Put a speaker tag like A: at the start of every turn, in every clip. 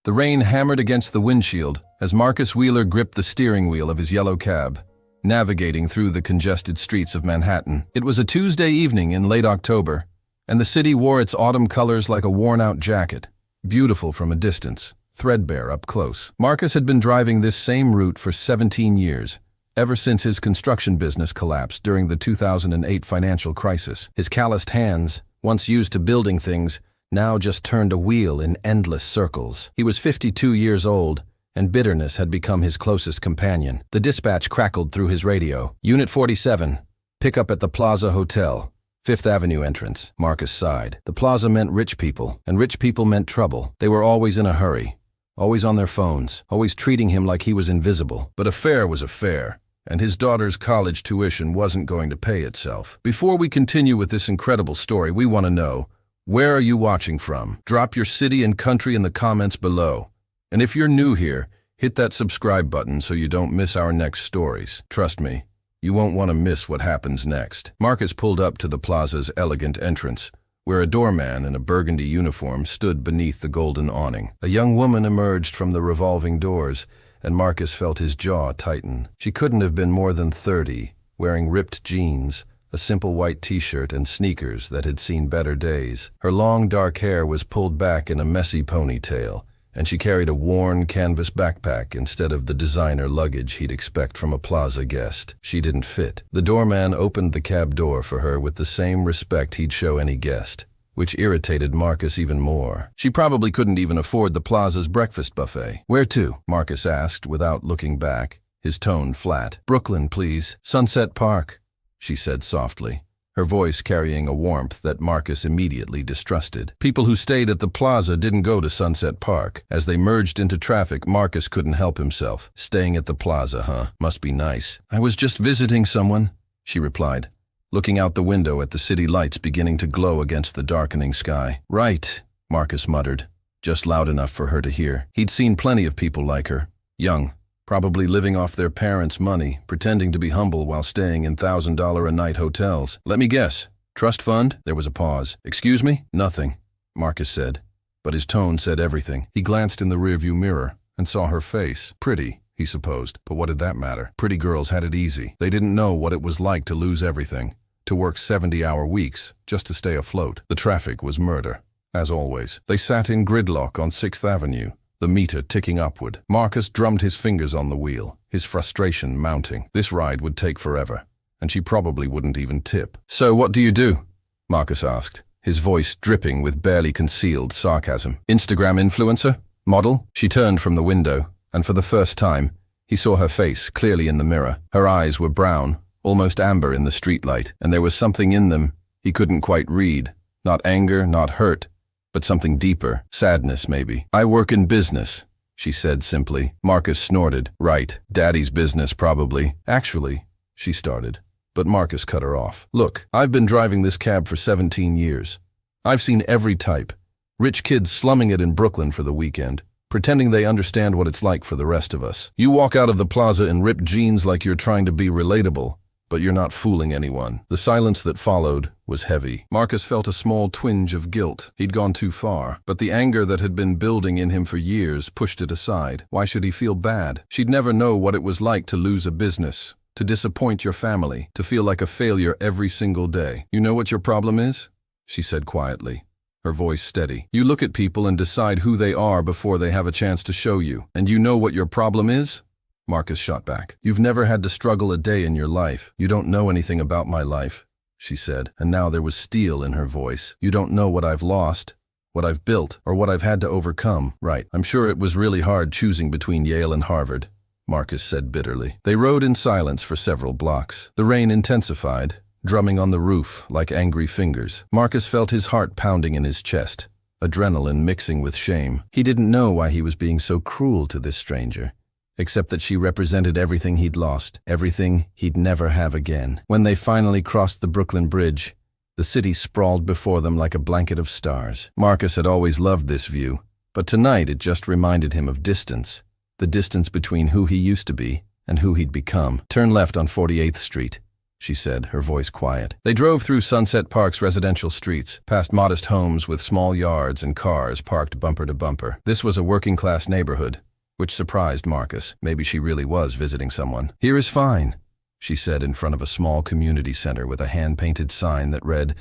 A: The rain hammered against the windshield as Marcus Wheeler gripped the steering wheel of his yellow cab, navigating through the congested streets of Manhattan. It was a Tuesday evening in late October, and the city wore its autumn colors like a worn-out jacket, beautiful from a distance, threadbare up close. Marcus had been driving this same route for 17 years, ever since his construction business collapsed during the 2008 financial crisis. His calloused hands, once used to building things, now just turned a wheel in endless circles. He was 52 years old, and bitterness had become his closest companion. The dispatch crackled through his radio. Unit 47, pick up at the Plaza Hotel, 5th Avenue entrance. Marcus sighed. The plaza meant rich people, and rich people meant trouble. They were always in a hurry, always on their phones, always treating him like he was invisible. But a fare was a fare, and his daughter's college tuition wasn't going to pay itself. Before we continue with this incredible story, we want to know, where are you watching from? Drop your city and country in the comments below. And if you're new here, hit that subscribe button so you don't miss our next stories. Trust me, you won't want to miss what happens next. Marcus pulled up to the plaza's elegant entrance, where a doorman in a burgundy uniform stood beneath the golden awning. A young woman emerged from the revolving doors, and Marcus felt his jaw tighten. She couldn't have been more than 30, wearing ripped jeans, a simple white t-shirt, and sneakers that had seen better days. Her long dark hair was pulled back in a messy ponytail, and she carried a worn canvas backpack instead of the designer luggage he'd expect from a plaza guest. She didn't fit. The doorman opened the cab door for her with the same respect he'd show any guest, which irritated Marcus even more. She probably couldn't even afford the plaza's breakfast buffet. "Where to?" Marcus asked without looking back, his tone flat. "Brooklyn, please. Sunset Park," she said softly, her voice carrying a warmth that Marcus immediately distrusted. People who stayed at the plaza didn't go to Sunset Park. As they merged into traffic, Marcus couldn't help himself. "Staying at the plaza, huh? Must be nice." "I was just visiting someone," she replied, looking out the window at the city lights beginning to glow against the darkening sky. "Right," Marcus muttered, just loud enough for her to hear. He'd seen plenty of people like her, young, probably living off their parents' money, pretending to be humble while staying in $1,000-a-night hotels. "Let me guess. Trust fund?" There was a pause. "Excuse me?" "Nothing," Marcus said, but his tone said everything. He glanced in the rearview mirror and saw her face. Pretty, he supposed, but what did that matter? Pretty girls had it easy. They didn't know what it was like to lose everything, to work 70-hour weeks just to stay afloat. The traffic was murder, as always. They sat in gridlock on 6th Avenue, the meter ticking upward. Marcus drummed his fingers on the wheel, his frustration mounting. This ride would take forever, and she probably wouldn't even tip. "So what do you do?" Marcus asked, his voice dripping with barely concealed sarcasm. "Instagram influencer? Model?" She turned from the window, and for the first time, he saw her face clearly in the mirror. Her eyes were brown, almost amber in the streetlight, and there was something in them he couldn't quite read. Not anger, not hurt, but something deeper. Sadness, maybe. "I work in business," she said simply. Marcus snorted. "Right, daddy's business probably." "Actually," she started, but Marcus cut her off. "Look, I've been driving this cab for 17 years. I've seen every type. Rich kids slumming it in Brooklyn for the weekend, pretending they understand what it's like for the rest of us. You walk out of the plaza in ripped jeans like you're trying to be relatable, but you're not fooling anyone." The silence that followed was heavy. Marcus felt a small twinge of guilt. He'd gone too far, but the anger that had been building in him for years pushed it aside. Why should he feel bad? She'd never know what it was like to lose a business, to disappoint your family, to feel like a failure every single day. "You know what your problem is?" she said quietly, her voice steady. "You look at people and decide who they are before they have a chance to show you. And you know what your problem is?" Marcus shot back. "You've never had to struggle a day in your life. You don't know anything about my life," she said, and now there was steel in her voice. "You don't know what I've lost, what I've built, or what I've had to overcome." "Right. I'm sure it was really hard choosing between Yale and Harvard," Marcus said bitterly. They rode in silence for several blocks. The rain intensified, drumming on the roof like angry fingers. Marcus felt his heart pounding in his chest, adrenaline mixing with shame. He didn't know why he was being so cruel to this stranger, except that she represented everything he'd lost, everything he'd never have again. When they finally crossed the Brooklyn Bridge, the city sprawled before them like a blanket of stars. Marcus had always loved this view, but tonight it just reminded him of distance, the distance between who he used to be and who he'd become. "Turn left on 48th Street. she said, her voice quiet. They drove through Sunset Park's residential streets, past modest homes with small yards and cars parked bumper to bumper. This was a working-class neighborhood, which surprised Marcus. Maybe she really was visiting someone. "Here is fine," she said in front of a small community center with a hand-painted sign that read,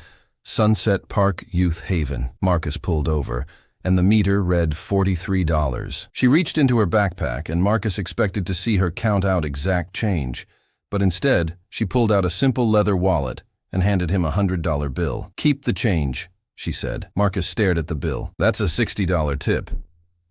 A: "Sunset Park Youth Haven." Marcus pulled over, and the meter read $43. She reached into her backpack, and Marcus expected to see her count out exact change. But instead, she pulled out a simple leather wallet and handed him a $100 bill. "Keep the change," she said. Marcus stared at the bill. "That's a $60 tip."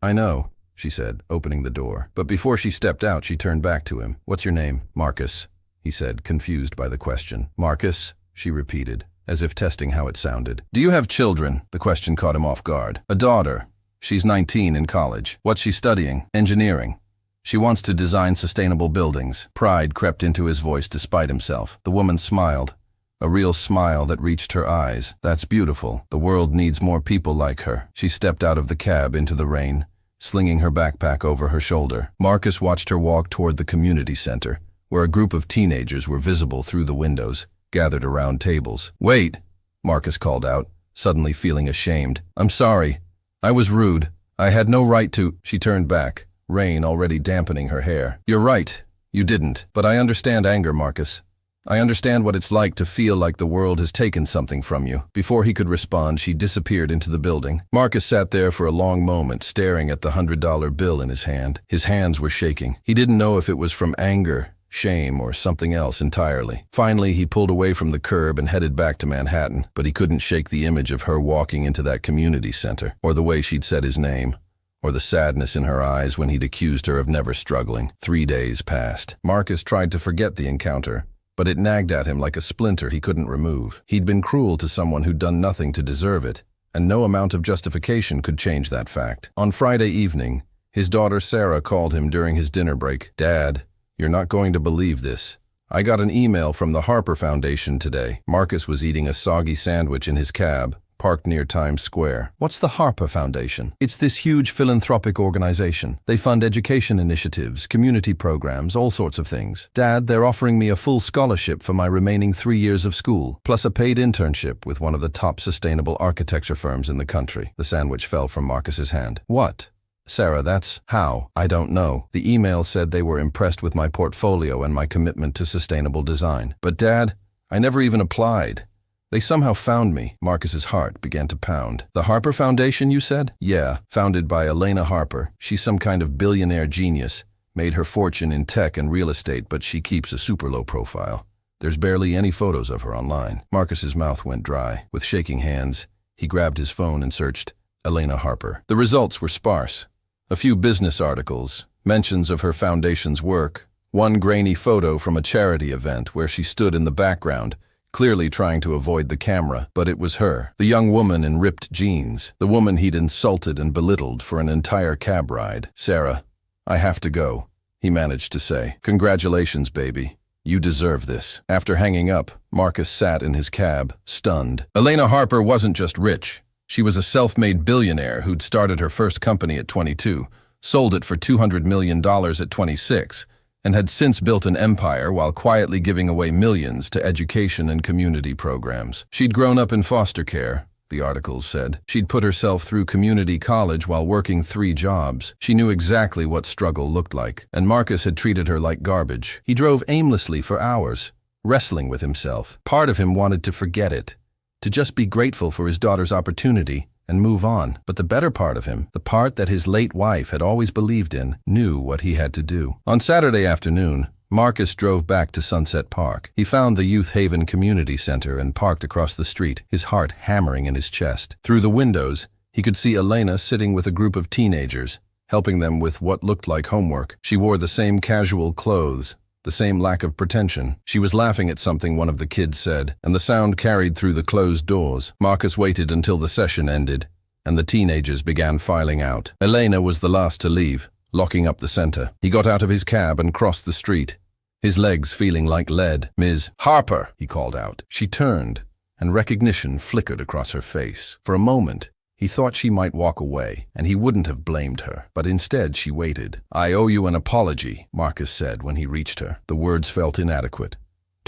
A: "I know," she said, opening the door. But before she stepped out, she turned back to him. "What's your name?" "Marcus," he said, confused by the question. "Marcus," she repeated, as if testing how it sounded. "Do you have children?" The question caught him off guard. "A daughter. She's 19 in college. What's she studying?" "Engineering. She wants to design sustainable buildings." Pride crept into his voice despite himself. The woman smiled, a real smile that reached her eyes. "That's beautiful. The world needs more people like her." She stepped out of the cab into the rain, slinging her backpack over her shoulder. Marcus watched her walk toward the community center, where a group of teenagers were visible through the windows, gathered around tables. "Wait," Marcus called out, suddenly feeling ashamed. "I'm sorry. I was rude. I had no right to—" She turned back, rain already dampening her hair. "You're right. You didn't. But I understand anger, Marcus. I understand what it's like to feel like the world has taken something from you." Before he could respond, she disappeared into the building. Marcus sat there for a long moment, staring at the $100 bill in his hand. His hands were shaking. He didn't know if it was from anger, shame, or something else entirely. Finally, he pulled away from the curb and headed back to Manhattan, but he couldn't shake the image of her walking into that community center, or the way she'd said his name, or the sadness in her eyes when he'd accused her of never struggling. 3 days passed. Marcus tried to forget the encounter, but it nagged at him like a splinter he couldn't remove. He'd been cruel to someone who'd done nothing to deserve it, and no amount of justification could change that fact. On Friday evening, his daughter Sarah called him during his dinner break. "Dad, you're not going to believe this. I got an email from the Harper Foundation today." Marcus was eating a soggy sandwich in his cab, parked near Times Square. "What's the Harper Foundation?" "It's this huge philanthropic organization. They fund education initiatives, community programs, all sorts of things. Dad, they're offering me a full scholarship for my remaining 3 years of school, plus a paid internship with one of the top sustainable architecture firms in the country." The sandwich fell from Marcus's hand. "What?" "Sarah, that's how. I don't know. The email said they were impressed with my portfolio and my commitment to sustainable design. But Dad, I never even applied. They somehow found me." Marcus's heart began to pound. "The Harper Foundation, you said?" "Yeah, founded by Elena Harper. She's some kind of billionaire genius. Made her fortune in tech and real estate, but she keeps a super low profile. There's barely any photos of her online." Marcus's mouth went dry. With shaking hands, he grabbed his phone and searched Elena Harper. The results were sparse. A few business articles, mentions of her foundation's work, one grainy photo from a charity event where she stood in the background, clearly trying to avoid the camera, but it was her, the young woman in ripped jeans, the woman he'd insulted and belittled for an entire cab ride. "Sarah, I have to go," he managed to say. "Congratulations, baby. You deserve this." After hanging up, Marcus sat in his cab, stunned. Elena Harper wasn't just rich. She was a self-made billionaire who'd started her first company at 22, sold it for $200 million at 26, and had since built an empire while quietly giving away millions to education and community programs. She'd grown up in foster care, the articles said. She'd put herself through community college while working 3 jobs. She knew exactly what struggle looked like, and Marcus had treated her like garbage. He drove aimlessly for hours, wrestling with himself. Part of him wanted to forget it, to just be grateful for his daughter's opportunity and move on. But the better part of him, the part that his late wife had always believed in, knew what he had to do. On Saturday afternoon, Marcus drove back to Sunset Park. He found the Youth Haven Community Center and parked across the street, his heart hammering in his chest. Through the windows, he could see Elena sitting with a group of teenagers, helping them with what looked like homework. She wore the same casual clothes, the same lack of pretension. She was laughing at something one of the kids said, and the sound carried through the closed doors. Marcus waited until the session ended, and the teenagers began filing out. Elena was the last to leave, locking up the center. He got out of his cab and crossed the street, his legs feeling like lead. "Ms. Harper," he called out. She turned, and recognition flickered across her face. For a moment, he thought she might walk away, and he wouldn't have blamed her. But instead, she waited. "I owe you an apology," Marcus said when he reached her. The words felt inadequate,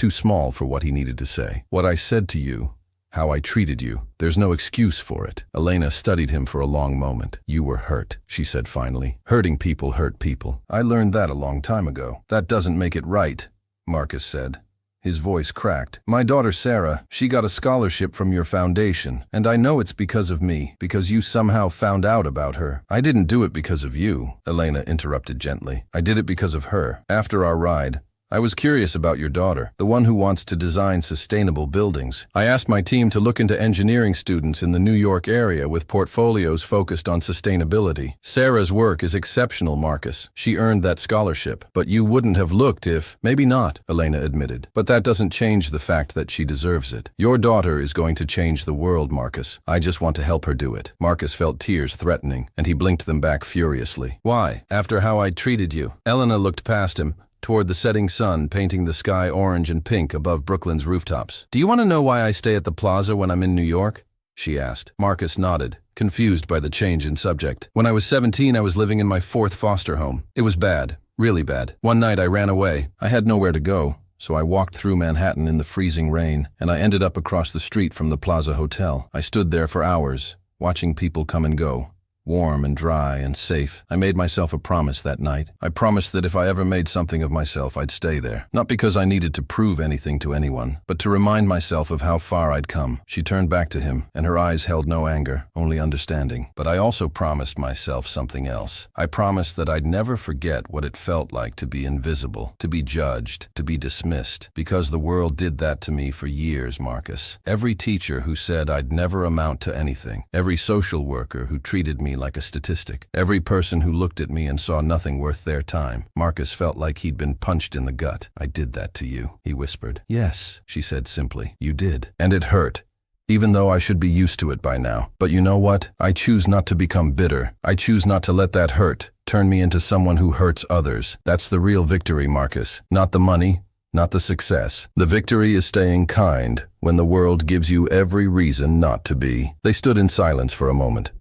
A: too small for what he needed to say. What I said to you, how I treated you, there's no excuse for it. Elena studied him for a long moment. You were hurt, she said finally. Hurting people hurt people. I learned that a long time ago. That doesn't make it right, Marcus said. His voice cracked. My daughter Sarah, she got a scholarship from your foundation, and I know it's because of me, because you somehow found out about her. I didn't do it because of you, Elena interrupted gently. I did it because of her. After our ride, I was curious about your daughter, the one who wants to design sustainable buildings. I asked my team to look into engineering students in the New York area with portfolios focused on sustainability. Sarah's work is exceptional, Marcus. She earned that scholarship, but you wouldn't have looked if— Maybe not, Elena admitted, but that doesn't change the fact that she deserves it. Your daughter is going to change the world, Marcus. I just want to help her do it. Marcus felt tears threatening, and he blinked them back furiously. Why? After how I treated you. Elena looked past him, toward the setting sun painting the sky orange and pink above Brooklyn's rooftops. Do you want to know why I stay at the Plaza when I'm in New York? She asked. Marcus nodded, confused by the change in subject. When I was 17, I was living in my 4th foster home. It was bad, really bad. One night I ran away. I had nowhere to go, so I walked through Manhattan in the freezing rain, and I ended up across the street from the Plaza Hotel. I stood there for hours, watching people come and go. Warm and dry and safe. I made myself a promise that night. I promised that if I ever made something of myself, I'd stay there. Not because I needed to prove anything to anyone, but to remind myself of how far I'd come. She turned back to him, and her eyes held no anger, only understanding. But I also promised myself something else. I promised that I'd never forget what it felt like to be invisible, to be judged, to be dismissed, because the world did that to me for years, Marcus. Every teacher who said I'd never amount to anything, every social worker who treated me like a statistic, every person who looked at me and saw nothing worth their time. Marcus felt like he'd been punched in the gut. I did that to you, he whispered. Yes, she said simply. You did. And it hurt, even though I should be used to it by now. But you know what? I choose not to become bitter. I choose not to let that hurt turn me into someone who hurts others. That's the real victory, Marcus. Not the money, not the success. The victory is staying kind when the world gives you every reason not to be. They stood in silence for a moment.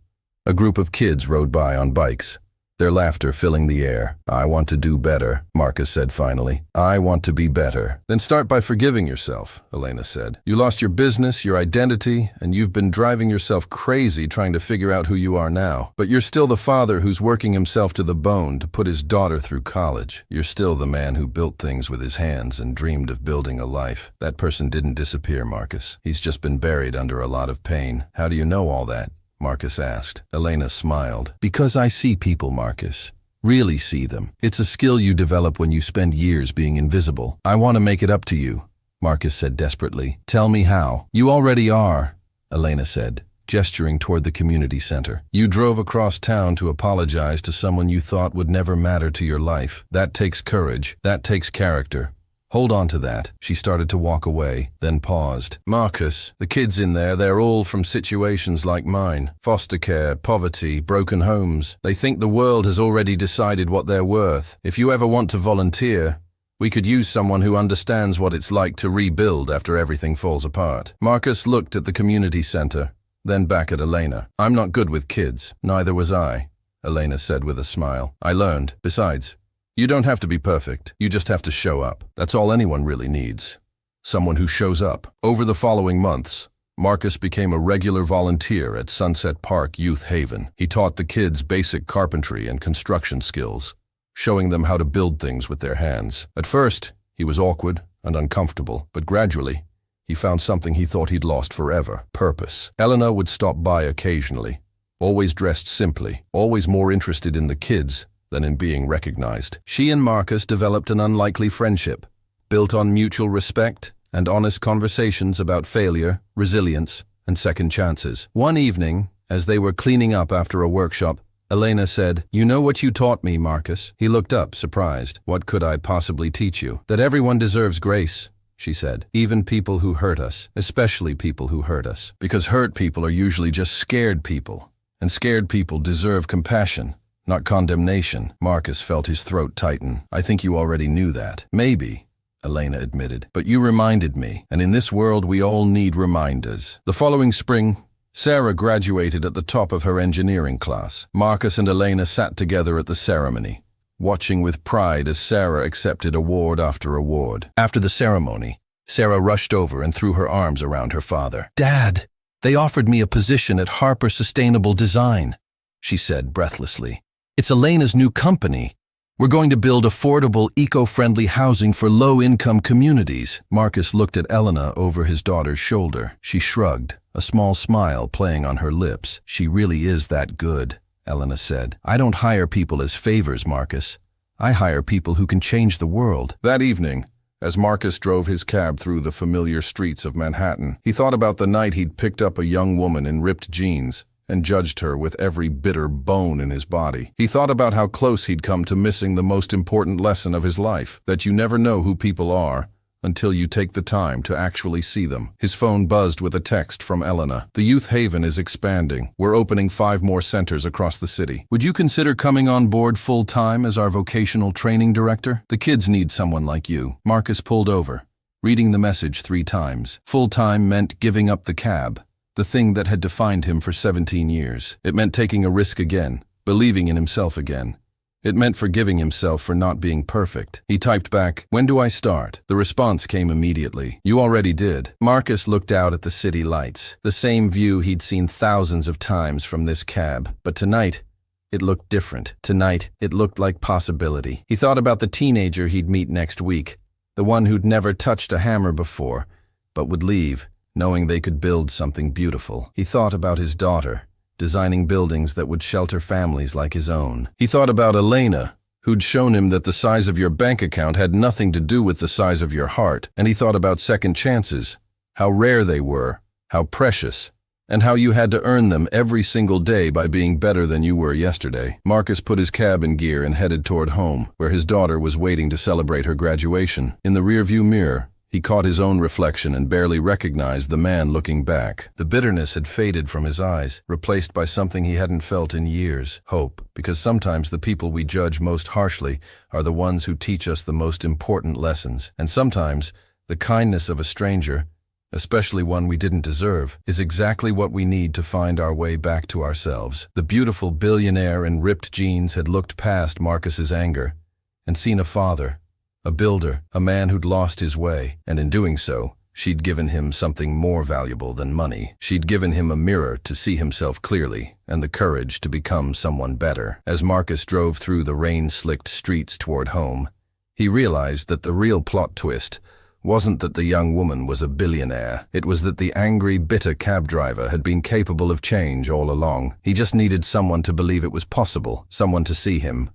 A: A group of kids rode by on bikes, their laughter filling the air. I want to do better, Marcus said finally. I want to be better. Then start by forgiving yourself, Elena said. You lost your business, your identity, and you've been driving yourself crazy trying to figure out who you are now. But you're still the father who's working himself to the bone to put his daughter through college. You're still the man who built things with his hands and dreamed of building a life. That person didn't disappear, Marcus. He's just been buried under a lot of pain. How do you know all that? Marcus asked. Elena smiled. Because I see people, Marcus. Really see them. It's a skill you develop when you spend years being invisible. I want to make it up to you, Marcus said desperately. Tell me how. You already are, Elena said, gesturing toward the community center. You drove across town to apologize to someone you thought would never matter to your life. That takes courage. That takes character. Hold on to that. She started to walk away, then paused. Marcus, the kids in there, they're all from situations like mine. Foster care, poverty, broken homes. They think the world has already decided what they're worth. If you ever want to volunteer, we could use someone who understands what it's like to rebuild after everything falls apart. Marcus looked at the community center, then back at Elena. I'm not good with kids. Neither was I, Elena said with a smile. I learned. Besides, you don't have to be perfect. You just have to show up. That's all anyone really needs. Someone who shows up. Over the following months, Marcus became a regular volunteer at Sunset Park Youth Haven. He taught the kids basic carpentry and construction skills, showing them how to build things with their hands. At first, he was awkward and uncomfortable, but gradually, he found something he thought he'd lost forever: purpose. Elena would stop by occasionally, always dressed simply, always more interested in the kids than in being recognized. She and Marcus developed an unlikely friendship, built on mutual respect and honest conversations about failure, resilience, and second chances. One evening, as they were cleaning up after a workshop, Elena said, "You know what you taught me, Marcus?" He looked up, surprised. "What could I possibly teach you?" "That everyone deserves grace," she said. "Even people who hurt us, especially people who hurt us. Because hurt people are usually just scared people, and scared people deserve compassion, not condemnation." Marcus felt his throat tighten. "I think you already knew that." "Maybe," Elena admitted, "but you reminded me, and in this world we all need reminders." The following spring, Sarah graduated at the top of her engineering class. Marcus and Elena sat together at the ceremony, watching with pride as Sarah accepted award after award. After the ceremony, Sarah rushed over and threw her arms around her father. "Dad, they offered me a position at Harper Sustainable Design," she said breathlessly. "It's Elena's new company. We're going to build affordable, eco-friendly housing for low-income communities." Marcus looked at Elena over his daughter's shoulder. She shrugged, a small smile playing on her lips. "She really is that good," Elena said. "I don't hire people as favors, Marcus. I hire people who can change the world." That evening, as Marcus drove his cab through the familiar streets of Manhattan, he thought about the night he'd picked up a young woman in ripped jeans and judged her with every bitter bone in his body. He thought about how close he'd come to missing the most important lesson of his life, that you never know who people are until you take the time to actually see them. His phone buzzed with a text from Elena. "The Youth Haven is expanding. We're opening 5 more centers across the city. Would you consider coming on board full-time as our vocational training director? The kids need someone like you." Marcus pulled over, reading the message 3 times. Full-time meant giving up the cab, the thing that had defined him for 17 years. It meant taking a risk again, believing in himself again. It meant forgiving himself for not being perfect. He typed back, "When do I start?" The response came immediately. "You already did." Marcus looked out at the city lights, the same view he'd seen thousands of times from this cab. But tonight, it looked different. Tonight, it looked like possibility. He thought about the teenager he'd meet next week, the one who'd never touched a hammer before, but would leave, knowing they could build something beautiful. He thought about his daughter, designing buildings that would shelter families like his own. He thought about Elena, who'd shown him that the size of your bank account had nothing to do with the size of your heart. And he thought about second chances, how rare they were, how precious, and how you had to earn them every single day by being better than you were yesterday. Marcus put his cab in gear and headed toward home, where his daughter was waiting to celebrate her graduation. In the rearview mirror, he caught his own reflection and barely recognized the man looking back. The bitterness had faded from his eyes, replaced by something he hadn't felt in years: hope. Because sometimes the people we judge most harshly are the ones who teach us the most important lessons. And sometimes the kindness of a stranger, especially one we didn't deserve, is exactly what we need to find our way back to ourselves. The beautiful billionaire in ripped jeans had looked past Marcus's anger and seen a father, a builder, a man who'd lost his way, and in doing so, she'd given him something more valuable than money. She'd given him a mirror to see himself clearly, and the courage to become someone better. As Marcus drove through the rain-slicked streets toward home, he realized that the real plot twist wasn't that the young woman was a billionaire. It was that the angry, bitter cab driver had been capable of change all along. He just needed someone to believe it was possible, someone to see him,